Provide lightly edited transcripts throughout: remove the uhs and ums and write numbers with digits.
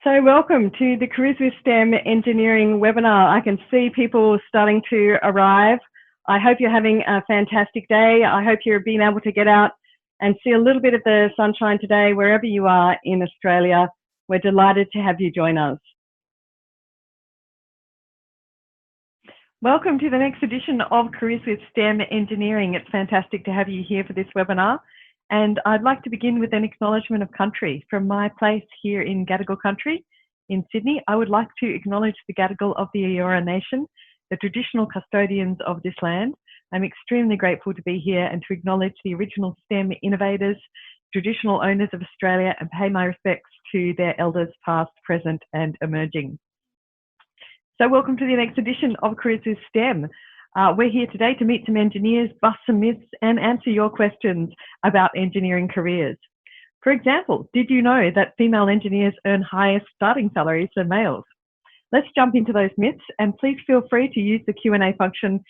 So welcome to the Careers with STEM Engineering webinar. I can see people starting to arrive. I hope you're having a fantastic day. I hope you're being able to get out and see a little bit of the sunshine today, wherever you are in Australia. We're delighted to have you join us. Welcome to the next edition of Careers with STEM Engineering. It's fantastic to have you here for this webinar. And I'd like to begin with an acknowledgement of country. From my place here in Gadigal country in Sydney, I would like to acknowledge the Gadigal of the Eora Nation, the traditional custodians of this land. I'm extremely grateful to be here and to acknowledge the original STEM innovators, traditional owners of Australia, and pay my respects to their elders past, present and emerging. So welcome to the next edition of Careers with STEM. We're here today to meet some engineers, bust some myths and answer your questions about engineering careers. For example, did you know that female engineers earn higher starting salaries than males? Let's jump into those myths, and please feel free to use the Q&A function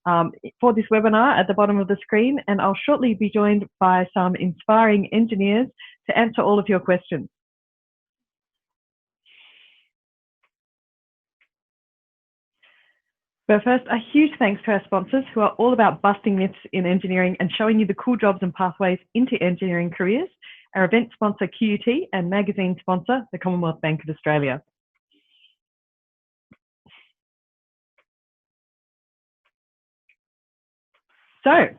for this webinar at the bottom of the screen, and I'll shortly be joined by some inspiring engineers to answer all of your questions. But first, a huge thanks to our sponsors who are all about busting myths in engineering and showing you the cool jobs and pathways into engineering careers. Our event sponsor, QUT, and magazine sponsor, the Commonwealth Bank of Australia. So,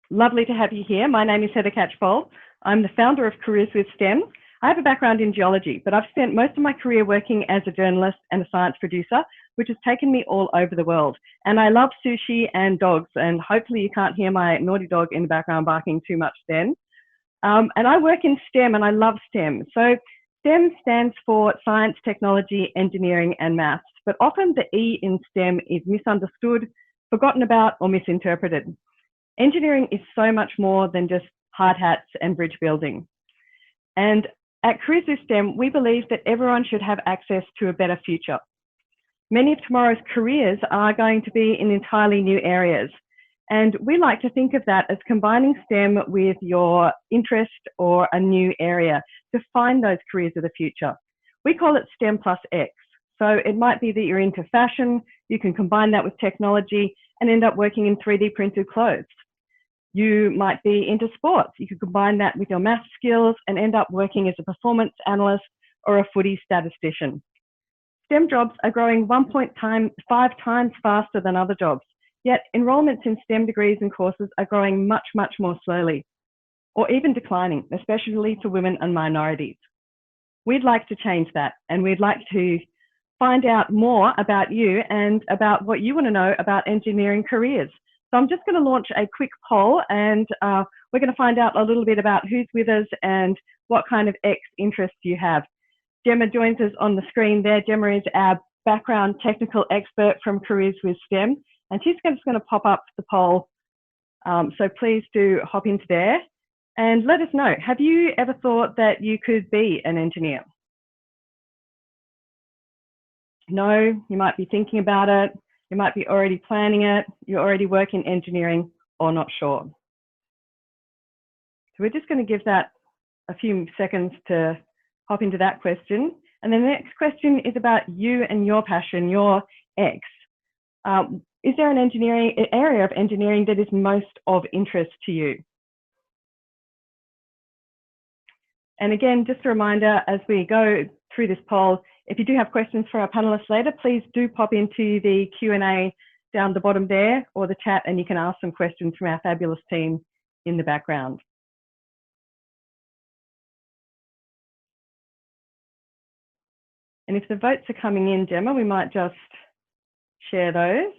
lovely to have you here. My name is Heather Catchpole. I'm the founder of Careers with STEM. I have a background in geology, but I've spent most of my career working as a journalist and a science producer, which has taken me all over the world. And I love sushi and dogs, and hopefully you can't hear my naughty dog in the background barking too much then. And I work in STEM, and I love STEM. So STEM stands for science, technology, engineering, and maths. But often the E in STEM is misunderstood, forgotten about, or misinterpreted. Engineering is so much more than just hard hats and bridge building. And at Careers with STEM, we believe that everyone should have access to a better future. Many of tomorrow's careers are going to be in entirely new areas. And we like to think of that as combining STEM with your interest or a new area to find those careers of the future. We call it STEM plus X. So it might be that you're into fashion, you can combine that with technology and end up working in 3D printed clothes. You might be into sports. You could combine that with your math skills and end up working as a performance analyst or a footy statistician. STEM jobs are growing 1.5 times faster than other jobs, yet enrolments in STEM degrees and courses are growing much, much more slowly, or even declining, especially for women and minorities. We'd like to change that, and we'd like to find out more about you and about what you want to know about engineering careers. So I'm just going to launch a quick poll, and we're going to find out a little bit about who's with us and what kind of X interests you have. Gemma joins us on the screen there. Gemma is our background technical expert from Careers with STEM, and she's just going to pop up the poll. So please do hop into there and let us know. Have you ever thought that you could be an engineer? No, you might be thinking about it. You might be already planning it. You already work in engineering or not sure. So we're just going to give that a few seconds to hop into that question. And then the next question is about you and your passion, your X. Is there an area of engineering that is most of interest to you? And again, just a reminder as we go through this poll, if you do have questions for our panelists later, please do pop into the Q&A down the bottom there or the chat, and you can ask some questions from our fabulous team in the background. And if the votes are coming in, Gemma, we might just share those.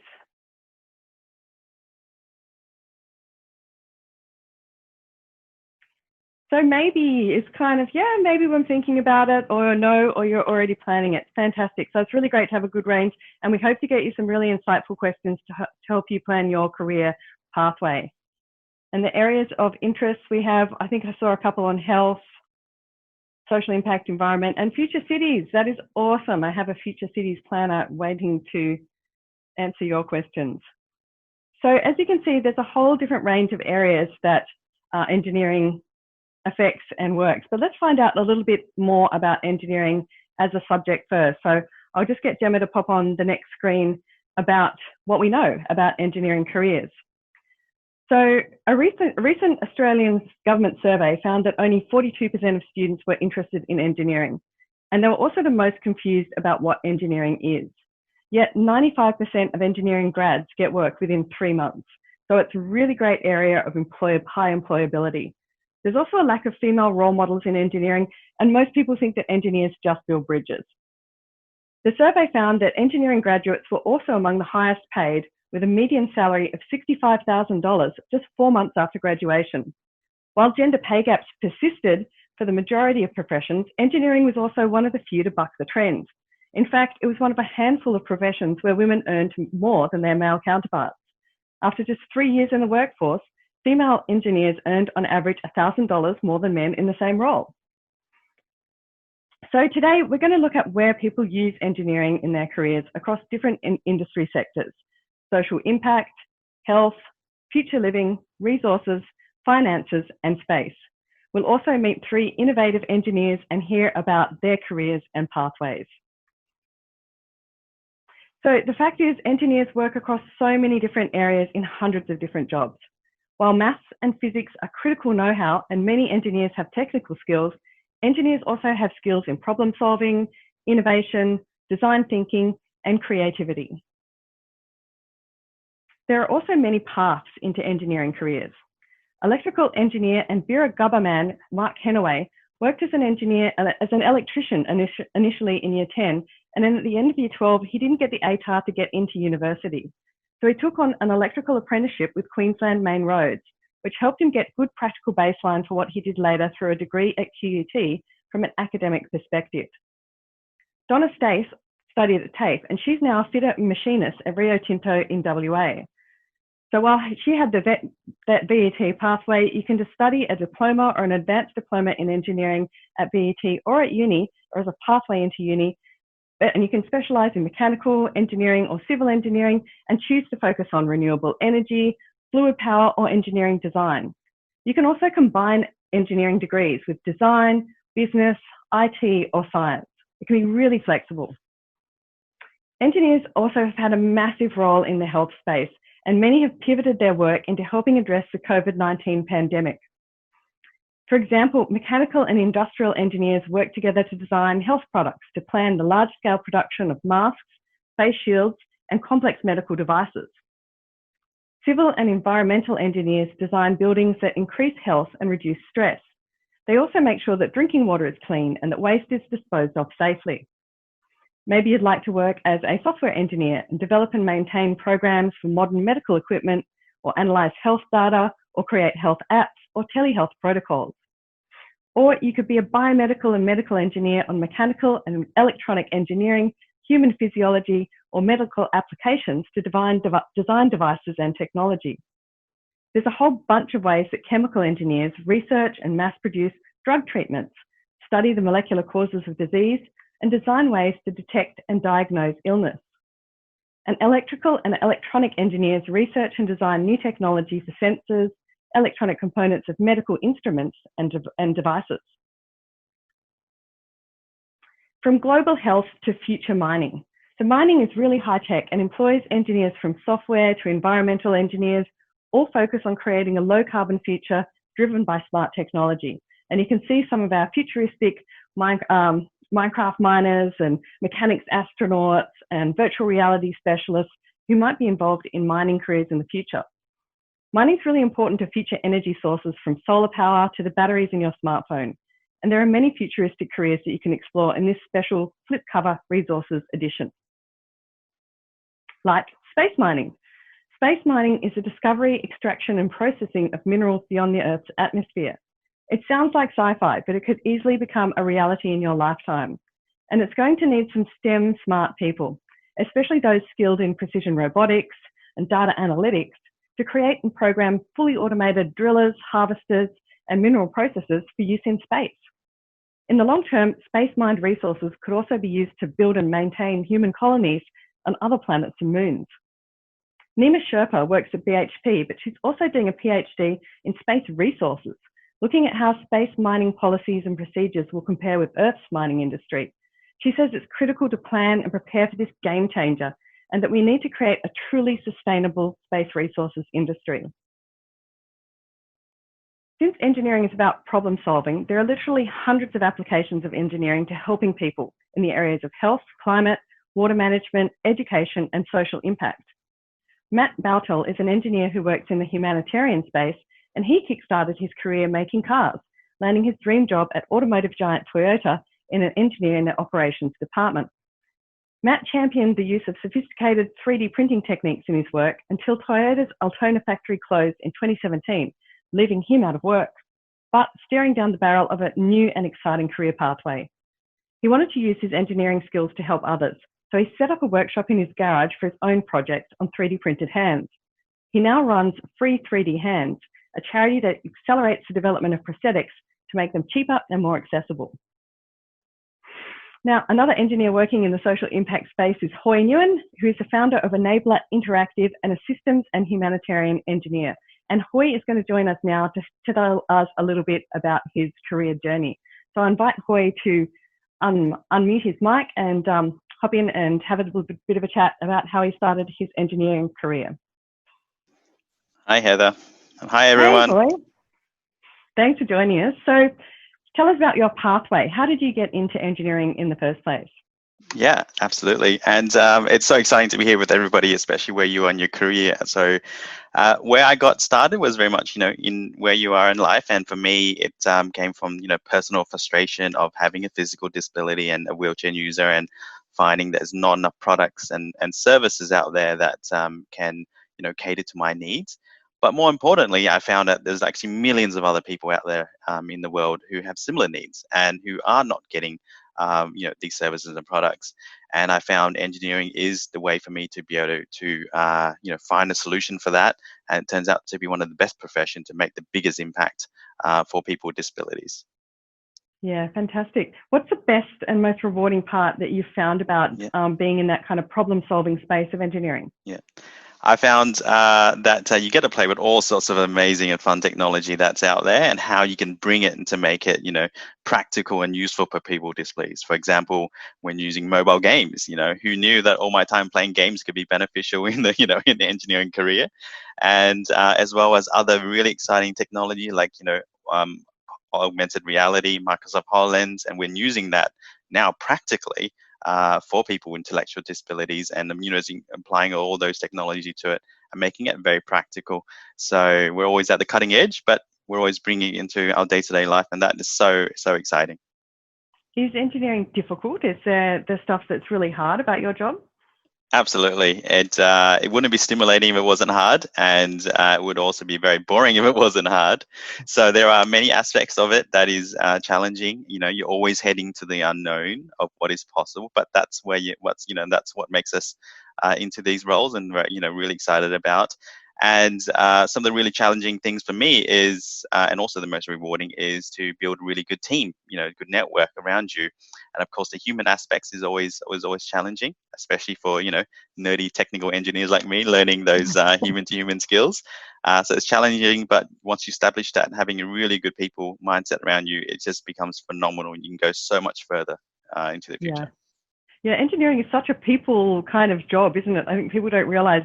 So maybe it's kind of, yeah, maybe I'm thinking about it, or no, or you're already planning it. Fantastic. So it's really great to have a good range, and we hope to get you some really insightful questions to help you plan your career pathway. And the areas of interest we have, I think I saw a couple on health, social impact, environment, and future cities. That is awesome. I have a future cities planner waiting to answer your questions. So as you can see, there's a whole different range of areas that engineering affects and works. But let's find out a little bit more about engineering as a subject first. So I'll just get Gemma to pop on the next screen about what we know about engineering careers. So a recent Australian government survey found that only 42% of students were interested in engineering, and they were also the most confused about what engineering is. Yet 95% of engineering grads get work within 3 months. So it's a really great area of high employability. There's also a lack of female role models in engineering, and most people think that engineers just build bridges. The survey found that engineering graduates were also among the highest paid, with a median salary of $65,000 just 4 months after graduation. While gender pay gaps persisted for the majority of professions, engineering was also one of the few to buck the trend. In fact, it was one of a handful of professions where women earned more than their male counterparts. After just 3 years in the workforce, female engineers earned on average $1,000 more than men in the same role. So today we're going to look at where people use engineering in their careers across different industry sectors: social impact, health, future living, resources, finances, and space. We'll also meet 3 innovative engineers and hear about their careers and pathways. So the fact is, engineers work across so many different areas in hundreds of different jobs. While maths and physics are critical know-how and many engineers have technical skills, engineers also have skills in problem solving, innovation, design thinking, and creativity. There are also many paths into engineering careers. Electrical engineer and Bureau Gubberman Mark Henaway worked as an electrician initially in year 10, and then at the end of year 12, he didn't get the ATAR to get into university. So he took on an electrical apprenticeship with Queensland Main Roads, which helped him get good practical baseline for what he did later through a degree at QUT from an academic perspective. Donna Stace studied at TAFE, and she's now a fitter machinist at Rio Tinto in WA. So while she had that VET pathway, you can just study a diploma or an advanced diploma in engineering at VET or at uni, or as a pathway into uni, and you can specialise in mechanical engineering or civil engineering and choose to focus on renewable energy, fluid power, or engineering design. You can also combine engineering degrees with design, business, IT, or science. It can be really flexible. Engineers also have had a massive role in the health space, and many have pivoted their work into helping address the COVID-19 pandemic. For example, mechanical and industrial engineers work together to design health products to plan the large-scale production of masks, face shields, and complex medical devices. Civil and environmental engineers design buildings that increase health and reduce stress. They also make sure that drinking water is clean and that waste is disposed of safely. Maybe you'd like to work as a software engineer and develop and maintain programs for modern medical equipment, or analyze health data, or create health apps or telehealth protocols. Or you could be a biomedical and medical engineer on mechanical and electronic engineering, human physiology, or medical applications to design devices and technology. There's a whole bunch of ways that chemical engineers research and mass produce drug treatments, study the molecular causes of disease, and design ways to detect and diagnose illness. And electrical and electronic engineers research and design new technology for sensors, electronic components of medical instruments and devices. From global health to future mining. So mining is really high tech and employs engineers from software to environmental engineers, all focus on creating a low carbon future driven by smart technology. And you can see some of our futuristic Minecraft miners and mechanics astronauts and virtual reality specialists who might be involved in mining careers in the future. Mining is really important to future energy sources, from solar power to the batteries in your smartphone. And there are many futuristic careers that you can explore in this special flip cover resources edition. Like space mining. Space mining is the discovery, extraction, and processing of minerals beyond the Earth's atmosphere. It sounds like sci-fi, but it could easily become a reality in your lifetime. And it's going to need some STEM smart people, especially those skilled in precision robotics and data analytics, to create and program fully automated drillers, harvesters, and mineral processors for use in space. In the long term, space mined resources could also be used to build and maintain human colonies on other planets and moons. Nima Sherpa works at BHP, but she's also doing a PhD in space resources, looking at how space mining policies and procedures will compare with Earth's mining industry. She says it's critical to plan and prepare for this game changer, and that we need to create a truly sustainable space resources industry. Since engineering is about problem solving, there are literally hundreds of applications of engineering to helping people in the areas of health, climate, water management, education, and social impact. Matt Baltel is an engineer who works in the humanitarian space, and he kickstarted his career making cars, landing his dream job at automotive giant Toyota in an engineering and operations department. Matt championed the use of sophisticated 3D printing techniques in his work until Toyota's Altona factory closed in 2017, leaving him out of work, but staring down the barrel of a new and exciting career pathway. He wanted to use his engineering skills to help others, so he set up a workshop in his garage for his own project on 3D printed hands. He now runs Free 3D Hands, a charity that accelerates the development of prosthetics to make them cheaper and more accessible. Now, another engineer working in the social impact space is Huy Nguyen, who is the founder of Enabler Interactive and a systems and humanitarian engineer. And Huy is going to join us now to tell us a little bit about his career journey. So I invite Huy to unmute his mic and hop in and have a little bit of a chat about how he started his engineering career. Hi, Heather. Hi, everyone. Hey, Huy. Thanks for joining us. So tell us about your pathway. How did you get into engineering in the first place? Yeah, absolutely. And it's so exciting to be here with everybody, especially where you are in your career. So where I got started was very much, in where you are in life. And for me, it came from, personal frustration of having a physical disability and a wheelchair user, and finding there's not enough products and services out there that can, cater to my needs. But more importantly, I found that there's actually millions of other people out there in the world who have similar needs and who are not getting these services and products. And I found engineering is the way for me to be able to find a solution for that. And it turns out to be one of the best professions to make the biggest impact for people with disabilities. Yeah, fantastic. What's the best and most rewarding part that you've found about being in that kind of problem-solving space of engineering? Yeah. I found that you get to play with all sorts of amazing and fun technology that's out there, and how you can bring it and to make it, practical and useful for people with disabilities. For example, when using mobile games, who knew that all my time playing games could be beneficial in the, in the engineering career, and as well as other really exciting technology like, augmented reality, Microsoft HoloLens, and when using that now practically for people with intellectual disabilities, and applying all those technology to it and making it very practical. So we're always at the cutting edge, but we're always bringing it into our day-to-day life, and that is so exciting. Is engineering difficult? Is there the stuff that's really hard about your job? Absolutely. It wouldn't be stimulating if it wasn't hard, and it would also be very boring if it wasn't hard. So there are many aspects of it that is challenging. You're always heading to the unknown of what is possible, but that's where that's what makes us into these roles, and we're really excited about. And some of the really challenging things for me is, and also the most rewarding, is to build a really good team, good network around you. And of course, the human aspects is always challenging, especially for, nerdy technical engineers like me, learning those human-to-human skills. So it's challenging, but once you establish that and having a really good people mindset around you, it just becomes phenomenal, and you can go so much further into the future. Yeah, engineering is such a people kind of job, isn't it? I think people don't realize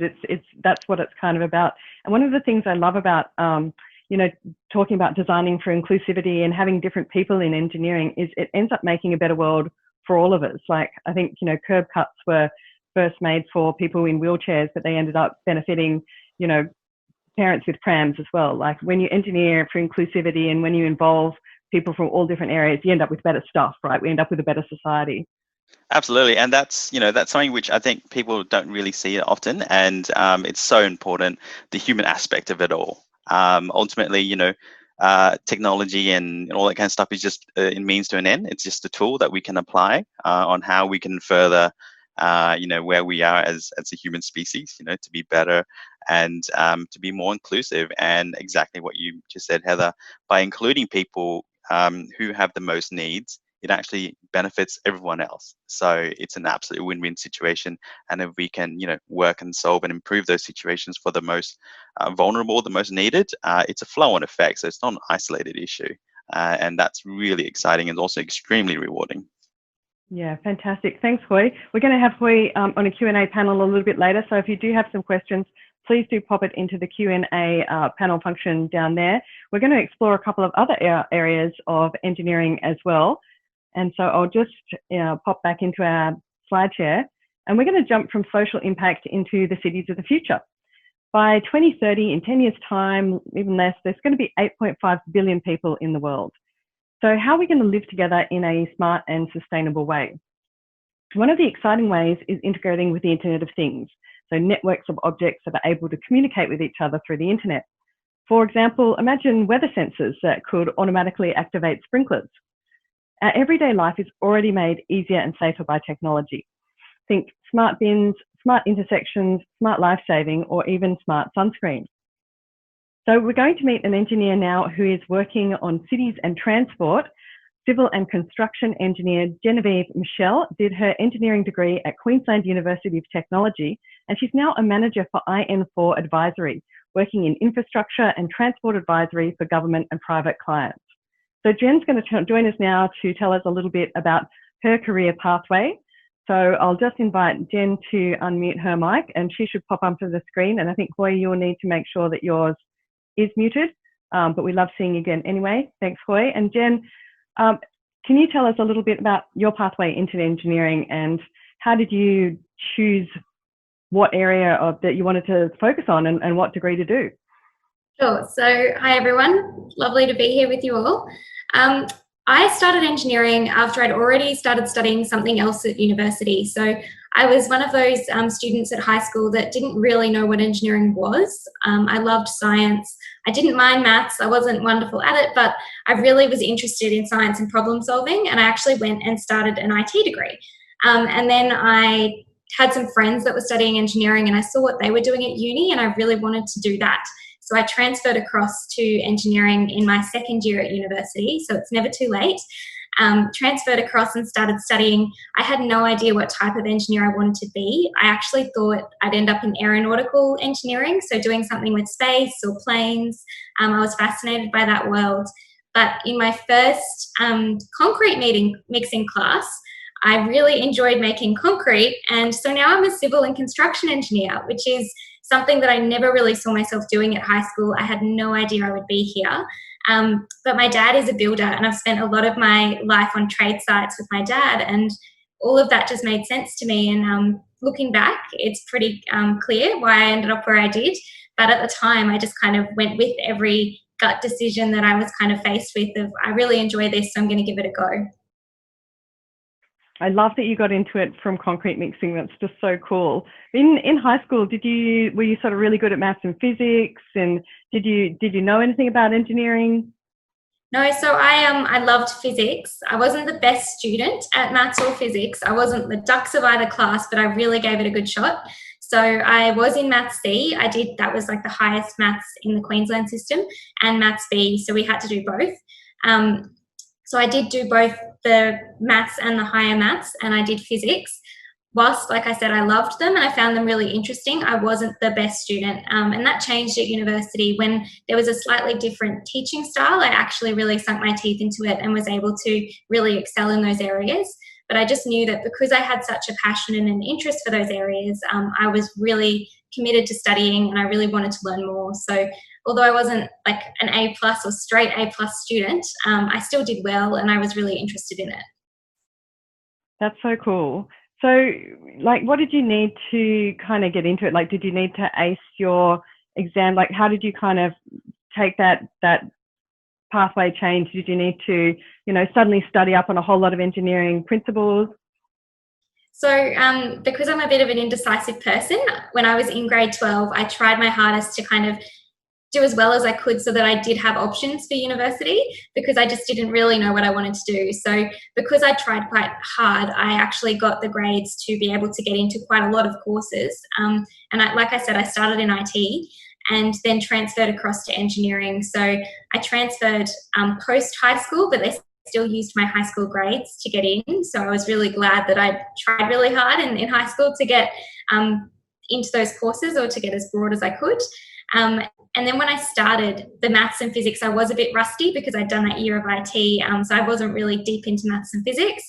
that's what it's kind of about. And one of the things I love about, talking about designing for inclusivity and having different people in engineering is it ends up making a better world for all of us. Like, I think, curb cuts were first made for people in wheelchairs, but they ended up benefiting, parents with prams as well. Like, when you engineer for inclusivity and when you involve people from all different areas, you end up with better stuff, right? We end up with a better society. Absolutely, and that's that's something which I think people don't really see it often, and it's so important, the human aspect of it all. Ultimately, technology and all that kind of stuff is just a means to an end. It's just a tool that we can apply on how we can further, where we are as a human species, to be better and to be more inclusive. And exactly what you just said, Heather, by including people who have the most needs it actually benefits everyone else. So it's an absolute win-win situation. And if we can, work and solve and improve those situations for the most vulnerable, the most needed, it's a flow-on effect. So it's not an isolated issue. And that's really exciting and also extremely rewarding. Yeah, fantastic. Thanks, Hui. We're going to have Hui on a Q&A panel a little bit later. So if you do have some questions, please do pop it into the Q&A panel function down there. We're going to explore a couple of other areas of engineering as well. And so I'll just pop back into our slide share. And we're going to jump from social impact into the cities of the future. By 2030, in 10 years' time, even less, there's going to be 8.5 billion people in the world. So how are we going to live together in a smart and sustainable way? One of the exciting ways is integrating with the Internet of Things, so networks of objects that are able to communicate with each other through the internet. For example, imagine weather sensors that could automatically activate sprinklers. Our everyday life is already made easier and safer by technology. Think smart bins, smart intersections, smart life-saving, or even smart sunscreen. So we're going to meet an engineer now who is working on cities and transport. Civil and construction engineer Genevieve Michel did her engineering degree at Queensland University of Technology, and she's now a manager for IN4 Advisory, working in infrastructure and transport advisory for government and private clients. So Jen's going to join us now to tell us a little bit about her career pathway. So I'll just invite Jen to unmute her mic, and she should pop onto the screen. And I think, Hui, you'll need to make sure that yours is muted, but we love seeing you again anyway. Thanks, Hui. And Jen, can you tell us a little bit about your pathway into engineering, and how did you choose what area that you wanted to focus on, and what degree to do? Sure. So hi, everyone. Lovely to be here with you all. I started engineering after I'd already started studying something else at university. So I was one of those students at high school that didn't really know what engineering was. I loved science. I didn't mind maths. I wasn't wonderful at it, but I really was interested in science and problem solving. And I actually went and started an IT degree. And then I had some friends that were studying engineering, and I saw what they were doing at uni, and I really wanted to do that. So I transferred across to engineering in my second year at university, so it's never too late. Transferred across and started studying. I had no idea what type of engineer I wanted to be. I actually thought I'd end up in aeronautical engineering, so doing something with space or planes. I was fascinated by that world. But in my first concrete mixing class, I really enjoyed making concrete, and so now I'm a civil and construction engineer, which is something that I never really saw myself doing at high school. I had no idea I would be here. But my dad is a builder, and I've spent a lot of my life on trade sites with my dad, and all of that just made sense to me. And looking back, it's pretty clear why I ended up where I did. But at the time, I just kind of went with every gut decision that I was kind of faced with of, I really enjoy this, so I'm going to give it a go. I love that you got into it from concrete mixing. That's just so cool. In high school, were you sort of really good at maths and physics, and did you know anything about engineering? No, so I loved physics. I wasn't the best student at maths or physics. I wasn't the dux of either class, but I really gave it a good shot. So I was in Maths C. That was like the highest maths in the Queensland system, and Maths B. So we had to do both. So I did do both the maths and the higher maths, and I did physics. Whilst, like I said, I loved them and I found them really interesting, I wasn't the best student. And that changed at university when there was a slightly different teaching style. I actually really sunk my teeth into it and was able to really excel in those areas. But I just knew that because I had such a passion and an interest for those areas, I was really committed to studying and I really wanted to learn more. So although I wasn't like an A+ or straight A+ student, I still did well and I was really interested in it. That's so cool. So, like, what did you need to kind of get into it? Like, did you need to ace your exam? Like, how did you kind of take that pathway change? Did you need to, suddenly study up on a whole lot of engineering principles? So because I'm a bit of an indecisive person, when I was in grade 12, I tried my hardest to kind of do as well as I could so that I did have options for university, because I just didn't really know what I wanted to do. So because I tried quite hard, I actually got the grades to be able to get into quite a lot of courses. And like I said, I started in IT and then transferred across to engineering. So I transferred post high school, but they still used my high school grades to get in. So I was really glad that I tried really hard in high school to get into those courses, or to get as broad as I could. And then when I started the maths and physics, I was a bit rusty because I'd done that year of IT, so I wasn't really deep into maths and physics.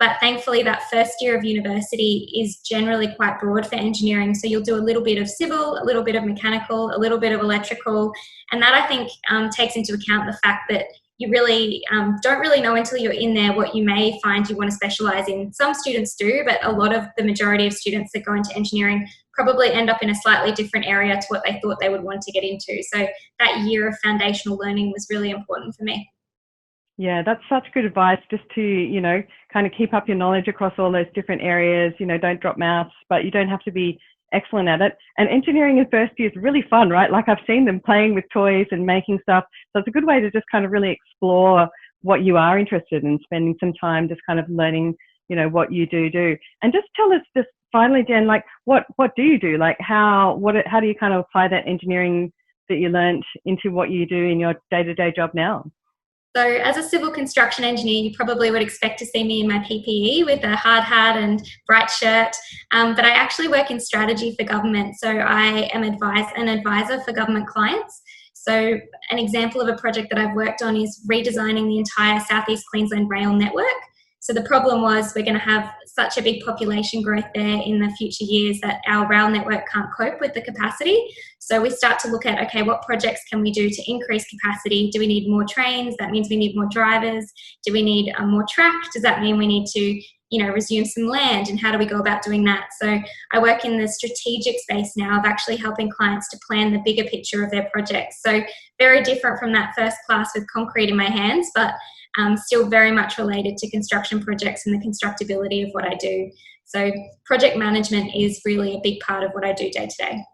But thankfully, that first year of university is generally quite broad for engineering. So you'll do a little bit of civil, a little bit of mechanical, a little bit of electrical. And that, I think, takes into account the fact that you really don't really know until you're in there what you may find you want to specialise in. Some students do, but a lot of the majority of students that go into engineering probably end up in a slightly different area to what they thought they would want to get into. So that year of foundational learning was really important for me. Yeah, that's such good advice, just to, you know, kind of keep up your knowledge across all those different areas. You know, don't drop maths, but you don't have to be excellent at it. And engineering in first year is really fun, right? Like, I've seen them playing with toys and making stuff. So it's a good way to just kind of really explore what you are interested in, spending some time just kind of learning, you know, what you do. And just tell us, just finally, Jen, like, what do you do? Like, how do you kind of apply that engineering that you learned into what you do in your day-to-day job now? So as a civil construction engineer, you probably would expect to see me in my PPE with a hard hat and bright shirt, but I actually work in strategy for government. So I am an advisor for government clients. So an example of a project that I've worked on is redesigning the entire Southeast Queensland rail network. So the problem was, we're going to have such a big population growth there in the future years that our rail network can't cope with the capacity. So we start to look at, okay, what projects can we do to increase capacity? Do we need more trains? That means we need more drivers. Do we need more track? Does that mean we need to, you know, resume some land? And how do we go about doing that? So I work in the strategic space now of actually helping clients to plan the bigger picture of their projects. So very different from that first class with concrete in my hands, but still very much related to construction projects and the constructability of what I do. So project management is really a big part of what I do day to day.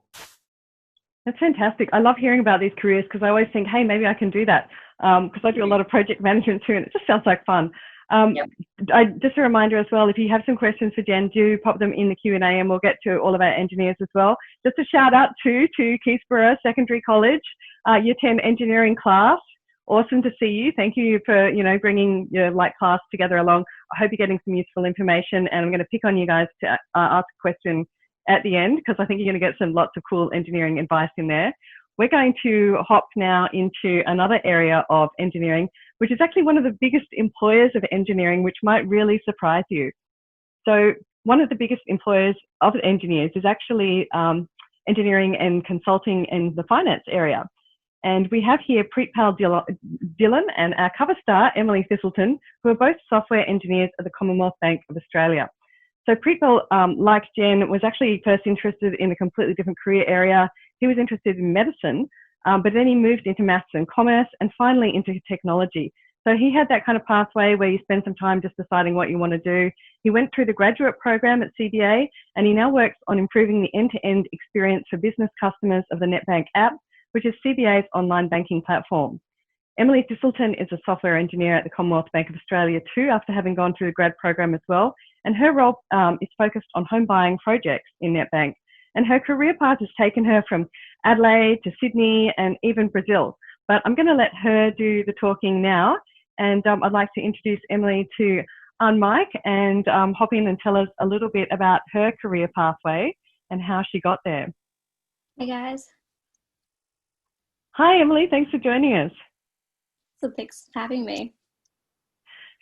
That's fantastic. I love hearing about these careers, because I always think, hey, maybe I can do that, because I do a lot of project management too, and it just sounds like fun. Just a reminder as well, if you have some questions for Jen, do pop them in the Q&A, and we'll get to all of our engineers as well. Just a shout out to Keysborough Secondary College, Year 10 engineering class. Awesome to see you. Thank you for, you know, bringing your light class together along. I hope you're getting some useful information, and I'm going to pick on you guys to ask a question at the end, because I think you're going to get some lots of cool engineering advice in there. We're going to hop now into another area of engineering, which is actually one of the biggest employers of engineering, which might really surprise you. So one of the biggest employers of engineers is actually engineering and consulting in the finance area. And we have here Preetpal Dillon and our cover star, Emily Thistleton, who are both software engineers at the Commonwealth Bank of Australia. So Preetpal, like Jen, was actually first interested in a completely different career area. He was interested in medicine, but then he moved into maths and commerce, and finally into technology. So he had that kind of pathway where you spend some time just deciding what you want to do. He went through the graduate program at CBA, and he now works on improving the end-to-end experience for business customers of the NetBank app, which is CBA's online banking platform. Emily Thistleton is a software engineer at the Commonwealth Bank of Australia too, after having gone through the grad program as well. And her role is focused on home buying projects in NetBank. And her career path has taken her from Adelaide to Sydney and even Brazil. But I'm going to let her do the talking now. And I'd like to introduce Emily to unmic and hop in and tell us a little bit about her career pathway and how she got there. Hey guys. Hi, Emily. Thanks for joining us. So thanks for having me.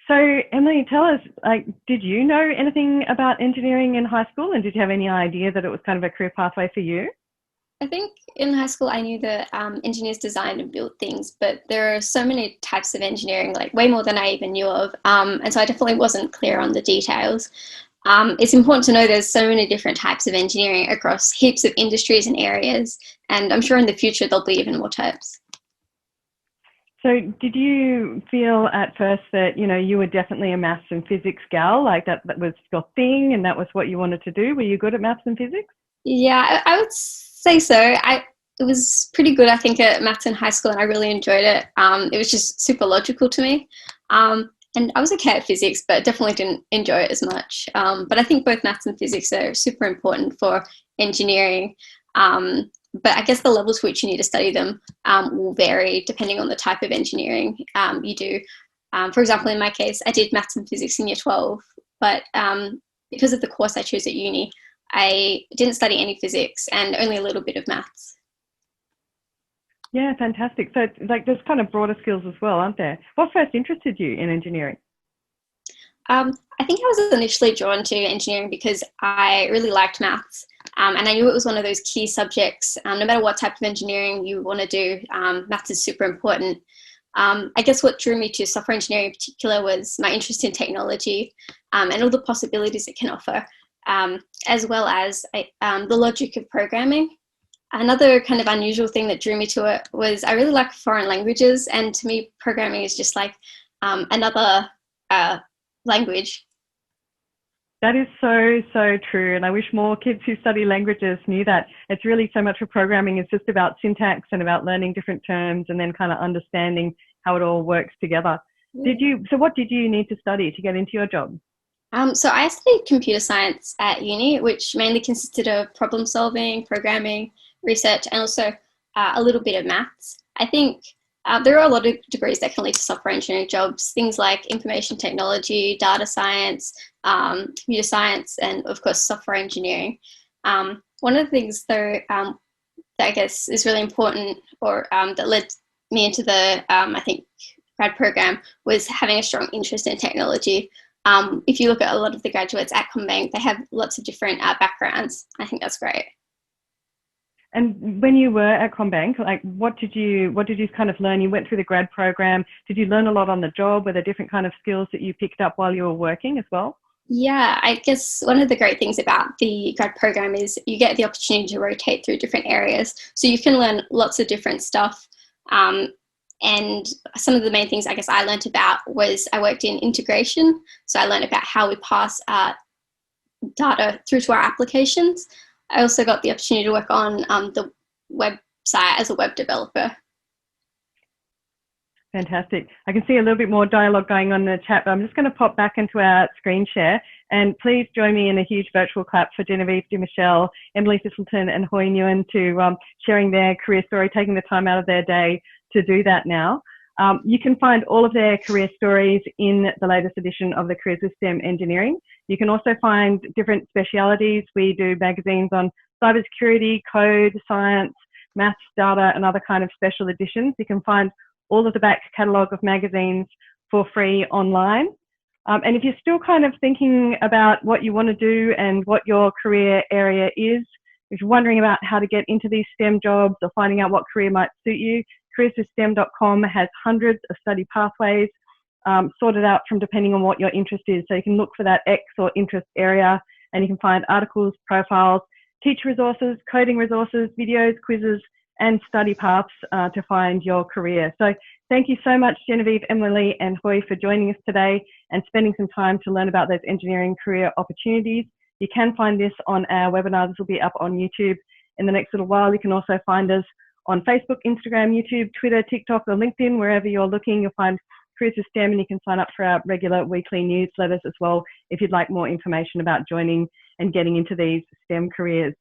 So, Emily, tell us, like, did you know anything about engineering in high school, and did you have any idea that it was kind of a career pathway for you? I think in high school I knew that engineers design and build things, but there are so many types of engineering, like way more than I even knew of, and so I definitely wasn't clear on the details. It's important to know there's so many different types of engineering across heaps of industries and areas, and I'm sure in the future there'll be even more types. So did you feel at first that, you know, you were definitely a maths and physics gal, like that was your thing and that was what you wanted to do? Were you good at maths and physics? Yeah, I would say so. It was pretty good, I think, at maths in high school, and I really enjoyed it. It was just super logical to me. And I was okay at physics, but definitely didn't enjoy it as much. But I think both maths and physics are super important for engineering. But I guess the levels to which you need to study them will vary depending on the type of engineering you do. For example, in my case, I did maths and physics in year 12, but because of the course I chose at uni, I didn't study any physics and only a little bit of maths. Yeah, fantastic. So like there's kind of broader skills as well, aren't there? What first interested you in engineering? I think I was initially drawn to engineering because I really liked maths, and I knew it was one of those key subjects. No matter what type of engineering you want to do, maths is super important. I guess what drew me to software engineering in particular was my interest in technology and all the possibilities it can offer, as well as the logic of programming. Another kind of unusual thing that drew me to it was I really like foreign languages, and to me, programming is just like another language. That is so, so true. And I wish more kids who study languages knew that. It's really so much of programming is just about syntax and about learning different terms and then kind of understanding how it all works together. So what did you need to study to get into your job? So I studied computer science at uni, which mainly consisted of problem solving, programming, research, and also a little bit of maths. I think there are a lot of degrees that can lead to software engineering jobs, things like information technology, data science, computer science, and of course software engineering. One of the things though that I guess is really important, or that led me into the I think grad program, was having a strong interest in technology. If you look at a lot of the graduates at CommBank, they have lots of different backgrounds. I think that's great. And when you were at CommBank, like what did you kind of learn? You went through the grad program. Did you learn a lot on the job? Were there different kind of skills that you picked up while you were working as well? Yeah, I guess one of the great things about the grad program is you get the opportunity to rotate through different areas. So you can learn lots of different stuff. And some of the main things I guess I learned about was I worked in integration. So I learned about how we pass data through to our applications. I also got the opportunity to work on the website as a web developer. Fantastic. I can see a little bit more dialogue going on in the chat, but I'm just going to pop back into our screen share. And please join me in a huge virtual clap for Genevieve DeMichelle, Emily Thistleton, and Hoy Nguyen to sharing their career story, taking the time out of their day to do that now. You can find all of their career stories in the latest edition of the Careers with STEM Engineering. You can also find different specialities. We do magazines on cybersecurity, code, science, maths, data, and other kind of special editions. You can find all of the back catalogue of magazines for free online. And if you're still kind of thinking about what you want to do and what your career area is, if you're wondering about how to get into these STEM jobs or finding out what career might suit you, careerswithstem.com has hundreds of study pathways sorted out from depending on what your interest is. So you can look for that X or interest area, and you can find articles, profiles, teacher resources, coding resources, videos, quizzes, and study paths to find your career. So thank you so much, Genevieve, Emily, and Hoy, for joining us today and spending some time to learn about those engineering career opportunities. You can find this on our webinar. This will be up on YouTube in the next little while. You can also find us on Facebook, Instagram, YouTube, Twitter, TikTok, or LinkedIn. Wherever you're looking, you'll find Careers with STEM, and you can sign up for our regular weekly newsletters as well if you'd like more information about joining and getting into these STEM careers.